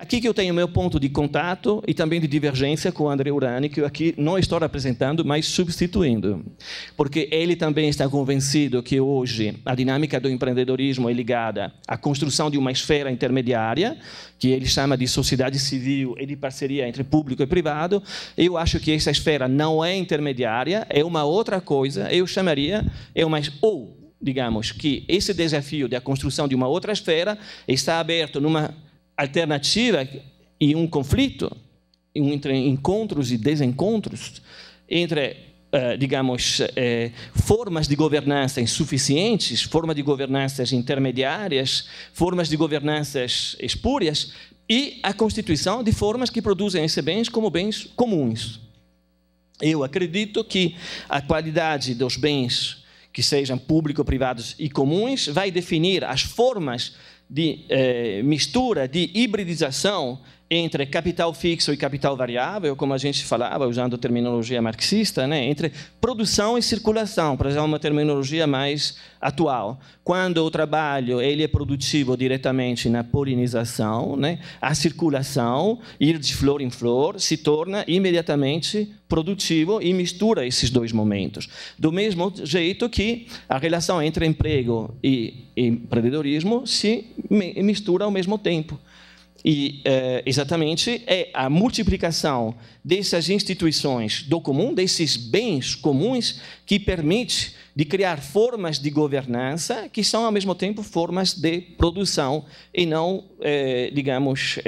Aqui que eu tenho meu ponto de contato e também de divergência com o André Urani, que eu aqui não estou representando, mas substituindo. Porque ele também está convencido que hoje a dinâmica do empreendedorismo é ligada à construção de uma esfera intermediária, que ele chama de sociedade civil e de parceria entre público e privado. Eu acho que essa esfera não é intermediária, é uma outra coisa, eu chamaria, digamos, que esse desafio da construção de uma outra esfera está aberto numa alternativa e um conflito entre encontros e desencontros, entre, digamos, formas de governança insuficientes, formas de governanças intermediárias, formas de governanças espúrias e a constituição de formas que produzem esses bens como bens comuns. Eu acredito que a qualidade dos bens que sejam público-privados e comuns vai definir as formas de mistura, de hibridização entre capital fixo e capital variável, como a gente falava, usando terminologia marxista, né? Entre produção e circulação, para usar uma terminologia mais atual. Quando o trabalho ele é produtivo diretamente na polinização, né? A circulação, ir de flor em flor, se torna imediatamente produtivo e mistura esses dois momentos. Do mesmo jeito que a relação entre emprego e empreendedorismo se mistura ao mesmo tempo. E, exatamente, é a multiplicação dessas instituições do comum, desses bens comuns, que permite de criar formas de governança que são, ao mesmo tempo, formas de produção e não, digamos,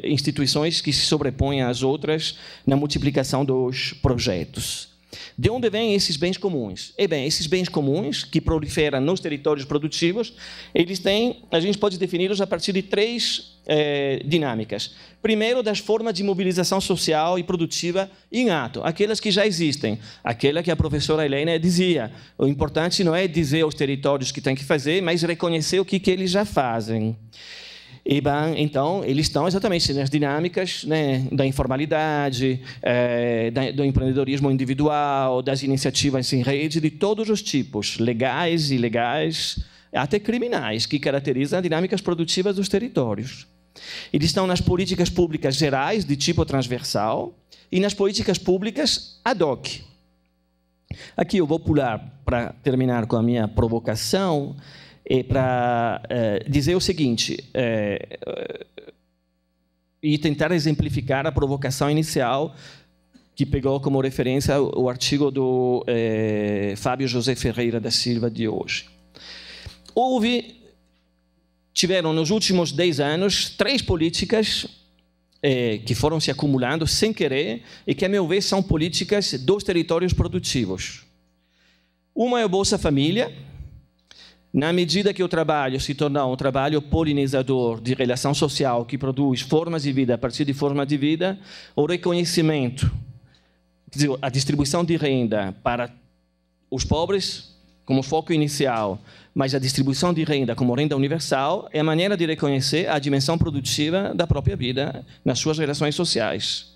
instituições que se sobrepõem às outras na multiplicação dos projetos. De onde vêm esses bens comuns? Bem, esses bens comuns que proliferam nos territórios produtivos, eles têm, a gente pode defini-los a partir de três dinâmicas. Primeiro, das formas de mobilização social e produtiva em ato, aquelas que já existem. Aquela que a professora Helena dizia, o importante não é dizer aos territórios o que tem que fazer, mas reconhecer o que eles já fazem. E, bem, então, eles estão exatamente nas dinâmicas, né, da informalidade, do empreendedorismo individual, das iniciativas em rede de todos os tipos, legais, ilegais, até criminais, que caracterizam as dinâmicas produtivas dos territórios. Eles estão nas políticas públicas gerais, de tipo transversal, e nas políticas públicas ad hoc. Aqui eu vou pular, para terminar com a minha provocação, para dizer o seguinte, e tentar exemplificar a provocação inicial que pegou como referência o artigo do Fábio José Ferreira da Silva de hoje. Tiveram nos últimos 10 anos 3 políticas que foram se acumulando sem querer e que, a meu ver, são políticas dos territórios produtivos. Uma é o Bolsa Família. Na medida que o trabalho se torna um trabalho polinizador de relação social que produz formas de vida a partir de formas de vida, o reconhecimento, quer dizer, a distribuição de renda para os pobres como foco inicial, mas a distribuição de renda como renda universal é a maneira de reconhecer a dimensão produtiva da própria vida nas suas relações sociais.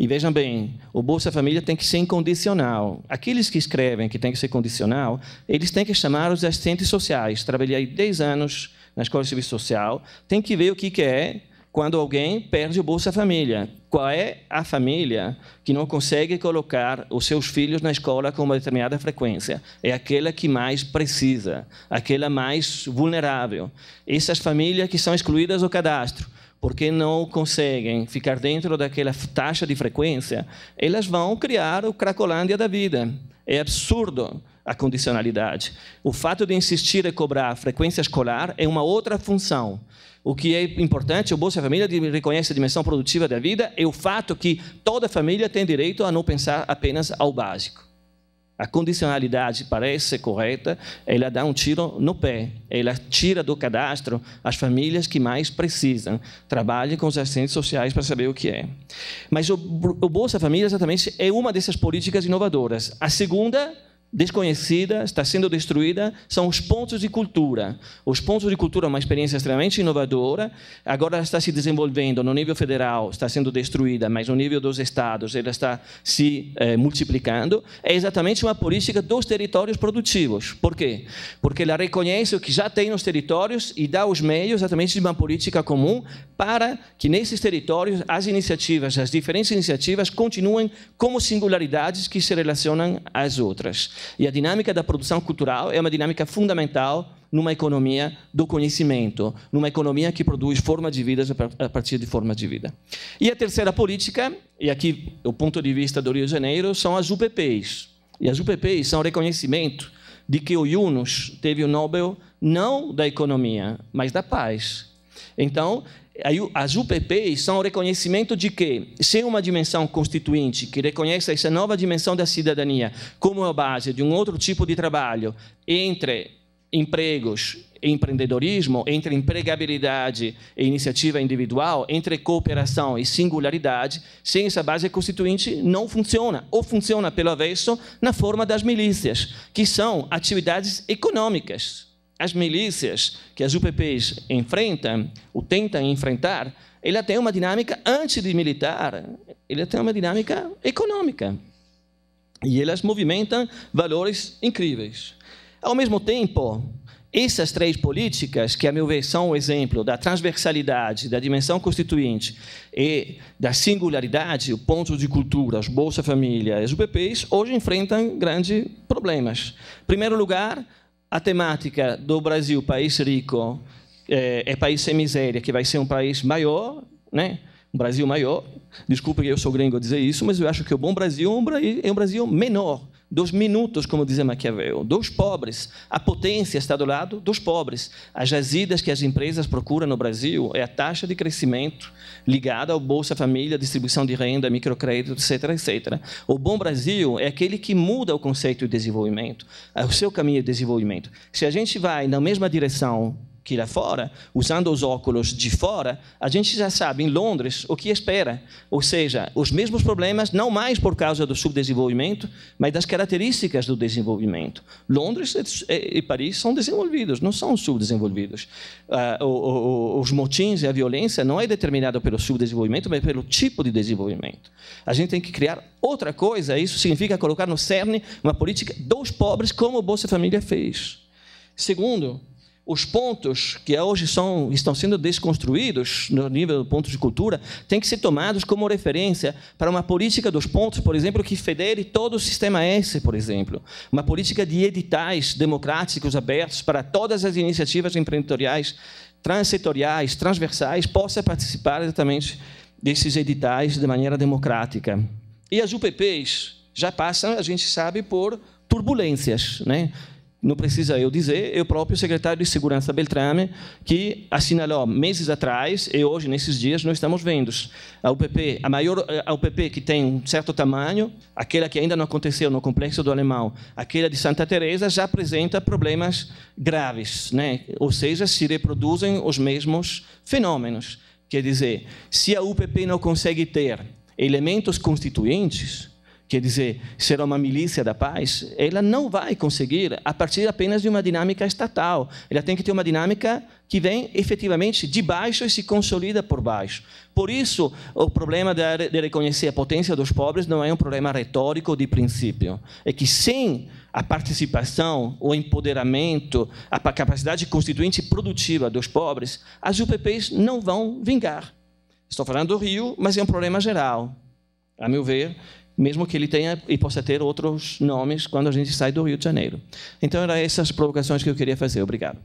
E vejam bem, o Bolsa Família tem que ser incondicional. Aqueles que escrevem que tem que ser condicional, eles têm que chamar os assistentes sociais. Trabalhei 10 anos na Escola de Serviço Social, tem que ver o que é quando alguém perde o Bolsa Família. Qual é a família que não consegue colocar os seus filhos na escola com uma determinada frequência? É aquela que mais precisa, aquela mais vulnerável. Essas famílias que são excluídas do cadastro, porque não conseguem ficar dentro daquela taxa de frequência, elas vão criar o Cracolândia da vida. É absurdo a condicionalidade. O fato de insistir em cobrar a frequência escolar é uma outra função. O que é importante, o Bolsa Família reconhece a dimensão produtiva da vida, é o fato que toda família tem direito a não pensar apenas ao básico. A condicionalidade parece correta, ela dá um tiro no pé. Ela tira do cadastro as famílias que mais precisam. Trabalhe com os assistentes sociais para saber o que é. Mas o Bolsa Família, exatamente, é uma dessas políticas inovadoras. A segunda desconhecida, está sendo destruída, são os pontos de cultura. Os pontos de cultura é uma experiência extremamente inovadora, agora está se desenvolvendo no nível federal, está sendo destruída, mas no nível dos estados ela está se multiplicando. É exatamente uma política dos territórios produtivos. Por quê? Porque ela reconhece o que já tem nos territórios e dá os meios exatamente de uma política comum para que nesses territórios as iniciativas, as diferentes iniciativas continuem como singularidades que se relacionam às outras. E a dinâmica da produção cultural é uma dinâmica fundamental numa economia do conhecimento, numa economia que produz forma de vida a partir de forma de vida. E a terceira política, e aqui o ponto de vista do Rio de Janeiro, são as UPPs. E as UPPs são o reconhecimento de que o Yunus teve o Nobel não da economia, mas da paz. Então, as UPPs são o reconhecimento de que, sem uma dimensão constituinte que reconheça essa nova dimensão da cidadania como a base de um outro tipo de trabalho entre empregos e empreendedorismo, entre empregabilidade e iniciativa individual, entre cooperação e singularidade, sem essa base constituinte não funciona, ou funciona pelo avesso na forma das milícias, que são atividades econômicas. As milícias que as UPPs enfrentam, ou tentam enfrentar, ela tem uma dinâmica antes de militar, ela tem uma dinâmica econômica. E elas movimentam valores incríveis. Ao mesmo tempo, essas três políticas, que, a meu ver, são o exemplo da transversalidade, da dimensão constituinte e da singularidade, o ponto de cultura, os Bolsa Família e as UPPs, hoje enfrentam grandes problemas. Em primeiro lugar, a temática do Brasil, país rico, é país sem miséria, que vai ser um país maior, né? Um Brasil maior. Desculpe que eu sou gringo dizer isso, mas eu acho que o bom Brasil é um Brasil menor, dos minutos, como dizia Maquiavel, dos pobres. A potência está do lado dos pobres. As jazidas que as empresas procuram no Brasil é a taxa de crescimento ligada ao Bolsa Família, distribuição de renda, microcrédito, etc., etc. O bom Brasil é aquele que muda o conceito de desenvolvimento, o seu caminho de desenvolvimento. Se a gente vai na mesma direção que lá fora, usando os óculos de fora, a gente já sabe, em Londres, o que espera. Ou seja, os mesmos problemas, não mais por causa do subdesenvolvimento, mas das características do desenvolvimento. Londres e Paris são desenvolvidos, não são subdesenvolvidos. Os motins e a violência não é determinado pelo subdesenvolvimento, mas pelo tipo de desenvolvimento. A gente tem que criar outra coisa, isso significa colocar no cerne uma política dos pobres, como o Bolsa Família fez. Segundo, os pontos que hoje estão sendo desconstruídos no nível do ponto de cultura têm que ser tomados como referência para uma política dos pontos, por exemplo, que federe todo o sistema S, por exemplo. Uma política de editais democráticos abertos para todas as iniciativas empresariais, transsetoriais, transversais, possa participar exatamente desses editais de maneira democrática. E as UPPs já passam, a gente sabe, por turbulências, né? Não precisa eu dizer, é o próprio secretário de Segurança Beltrame que assinalou meses atrás, e hoje, nesses dias, nós estamos vendo a maior UPP que tem um certo tamanho, aquela que ainda não aconteceu no Complexo do Alemão, aquela de Santa Teresa, já apresenta problemas graves, né? Ou seja, se reproduzem os mesmos fenômenos. Quer dizer, se a UPP não consegue ter elementos constituintes, quer dizer, ser uma milícia da paz, ela não vai conseguir a partir apenas de uma dinâmica estatal. Ela tem que ter uma dinâmica que vem efetivamente de baixo e se consolida por baixo. Por isso, o problema de reconhecer a potência dos pobres não é um problema retórico de princípio. É que sem a participação, o empoderamento, a capacidade constituinte produtiva dos pobres, as UPPs não vão vingar. Estou falando do Rio, mas é um problema geral. A meu ver, mesmo que ele tenha e possa ter outros nomes quando a gente sai do Rio de Janeiro. Então, eram essas provocações que eu queria fazer. Obrigado.